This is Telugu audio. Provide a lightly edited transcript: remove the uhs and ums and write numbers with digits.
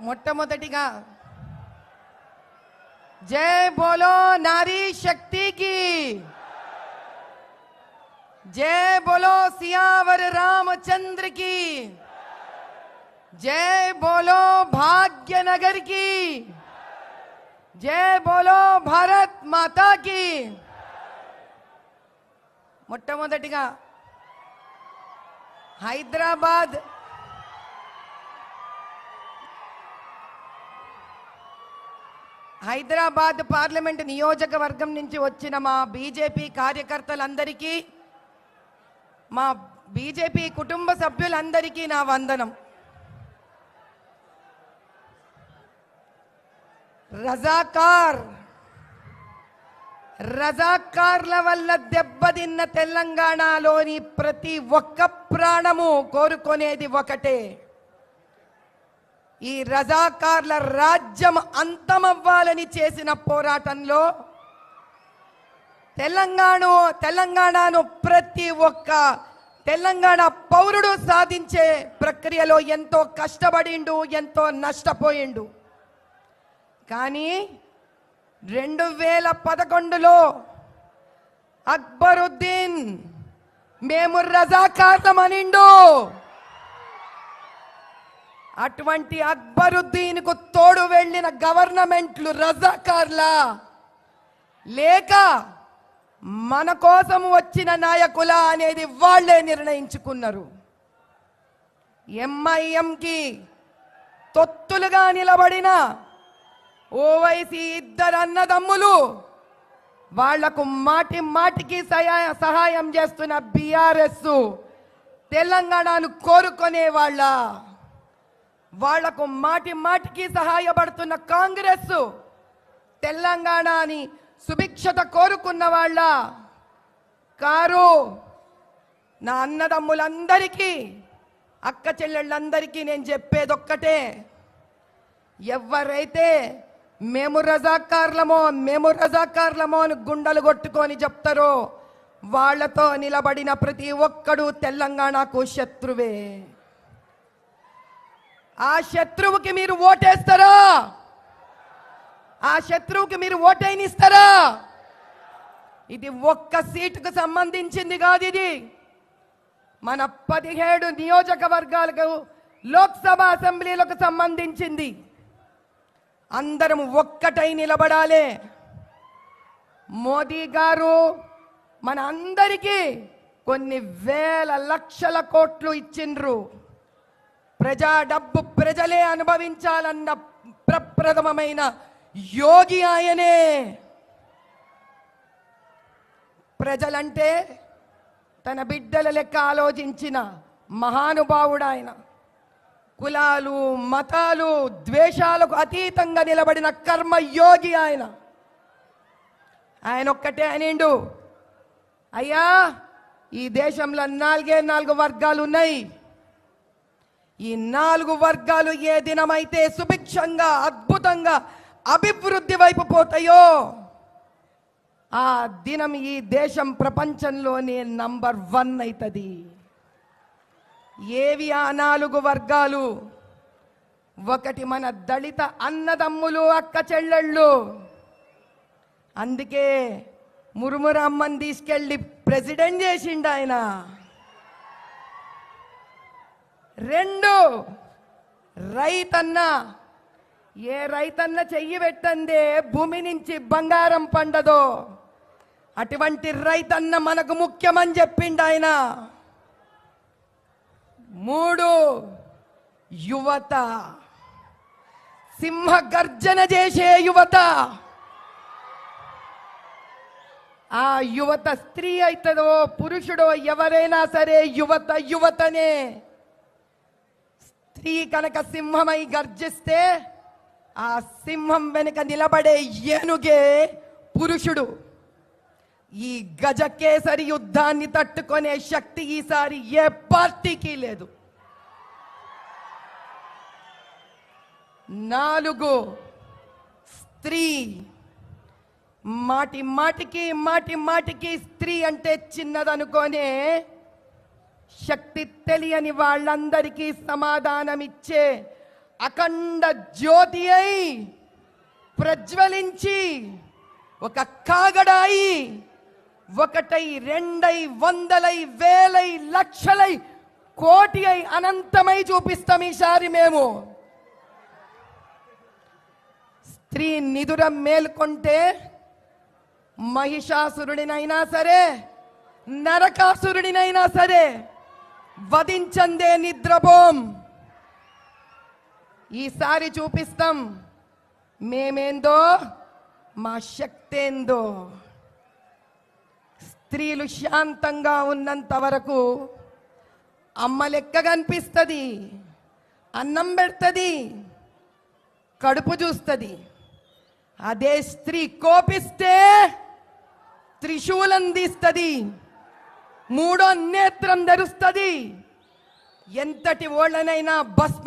మొట్టమొదటిగా జై బోలో నారీ శక్తి కి, జై బోలో సియావర్ రామచంద్ర की, जय बोलो भाग्यनगर की, जय बोलो भारत माता की। మొట్టమొదటిగా హైదరాబాద్ పార్లమెంట్ నియోజకవర్గం నుంచి వచ్చిన మా బీజేపీ కార్యకర్తలందరికీ, మా బీజేపీ కుటుంబ సభ్యులందరికీ నా వందనం। రజాకార్ల వల్ల దెబ్బతిన్న తెలంగాణలోని ప్రతి ఒక్క ప్రాణము కోరుకునేది ఒకటే, ఈ రజాకార్ల రాజ్యం అంతమవ్వాలని చేసిన పోరాటంలో తెలంగాణను ప్రతి ఒక్క తెలంగాణ పౌరుడు సాధించే ప్రక్రియలో ఎంతో కష్టపడిండు, ఎంతో నష్టపోయిండు। కానీ 2011లో అక్బరుద్దీన్ మేము రజాకార్లమనిండు। అటువంటి అక్బరుద్దీన్కు తోడు వెళ్ళిన గవర్నమెంట్లు రజాకార్లా లేక మన కోసం వచ్చిన నాయకుల అనేది వాళ్లే నిర్ణయించుకున్నారు। ఎంఐఎంకి తొత్తులుగా నిలబడిన ఓవైసీ ఇద్దరు అన్నదమ్ములు, వాళ్లకు మాటికి సహాయం చేస్తున్న బీఆర్ఎస్ తెలంగాణను కోరుకునే వాళ్లకు మాటికి సహాయపడుతున్న కాంగ్రెస్ తెలంగాణని సుభిక్షత కోరుకున్న వాళ్ళ కారు। నా అన్నదమ్ములందరికీ, అక్క చెల్లెళ్ళందరికీ నేను చెప్పేదొక్కటే, ఎవరైతే మేము రజాకార్లమో అని గుండెలు కొట్టుకొని చెప్తారో వాళ్లతో నిలబడిన ప్రతి ఒక్కడు తెలంగాణకు శత్రువే। ఆ శత్రువుకి మీరు ఓటేస్తారా? ఆ శత్రువుకి మీరు ఓటైనిస్తారా? ఇది ఒక్క సీటుకు సంబంధించింది కాదు, ఇది మన 17 నియోజకవర్గాలకు లోక్సభ అసెంబ్లీలకు సంబంధించింది। అందరం ఒక్కటై నిలబడాలి। మోదీ గారు మన అందరికీ కొన్ని వేల లక్షల కోట్లు ఇచ్చిండ్రు। ప్రజా డబ్బు ప్రజలే అనుభవించాలన్న ప్రప్రథమమైన యోగి ఆయనే। ప్రజలంటే తన బిడ్డల లెక్క ఆలోచించిన మహానుభావుడు ఆయన। కులాలు మతాలు ద్వేషాలకు అతీతంగా నిలబడిన కర్మయోగి ఆయన ఒక్కటే అనిండు, అయ్యా ఈ దేశంలో 4 వర్గాలు ఉన్నాయి। ఈ 4 వర్గాలు ఏ దినమైతే సుభిక్షంగా అద్భుతంగా అభివృద్ధి వైపు పోతాయో ఆ దినం ఈ దేశం ప్రపంచంలోనే నంబర్ 1 అవుతుంది। ఏవి ఆ 4 వర్గాలు? ఒకటి మన దళిత అన్నదమ్ములు, అక్క చెల్లెళ్ళు। అందుకే మురుమురమ్మని తీసుకెళ్ళి ప్రెసిడెంట్ చేసిండు ఆయన। 2 రైతన్న, ఏ రైతన్న చెయ్యి పెట్టందే భూమి నుంచి బంగారం పండదో అటువంటి రైతన్న మనకు ముఖ్యమని చెప్పిండు ఆయన। 3 యువత, సింహ గర్జన చేసే యువత। ఆ యువత స్త్రీ అవుతుందో పురుషుడో ఎవరైనా సరే యువతనే। స్త్రీ కనుక సింహమై గర్జిస్తే ఆ సింహం వెనుక నిలబడే ఏనుగే పురుషుడు। ఈ గజకేసరి యుద్ధాన్ని తట్టుకునే శక్తి ఈసారి ఏ పార్టీకి లేదు। 4 స్త్రీ। మాటికి స్త్రీ అంటే చిన్నదనుకోనే శక్తి తెలియని వాళ్ళందరికీ సమాధానమిచ్చే అఖండ జ్యోతి అయి ప్రజ్వలించి ఒక కాగడాయి ఒకటై రెండై వందలై వేలై లక్షలై కోటి అయి అనంతమై చూపిస్తాం ఈసారి మేము. స్త్రీ నిదుర మేల్కొంటే మహిషాసురుడినైనా సరే నరకాసురుడినైనా సరే వధించందే నిద్రపోం. ఈసారి చూపిస్తాం మేమేందో మా శక్తేందో. స్త్రీలు శాంతంగా ఉన్నంత వరకు అమ్మ లెక్క కనిపిస్తుంది, అన్నం పెడుతుంది, కడుపు చూస్తుంది. అదే స్త్రీ కోపిస్తే త్రిశూలం తీస్తుంది, మూడో నేత్రం ధరుస్తుంది, ఎంతటి ఓళ్ళనైనా భస్మ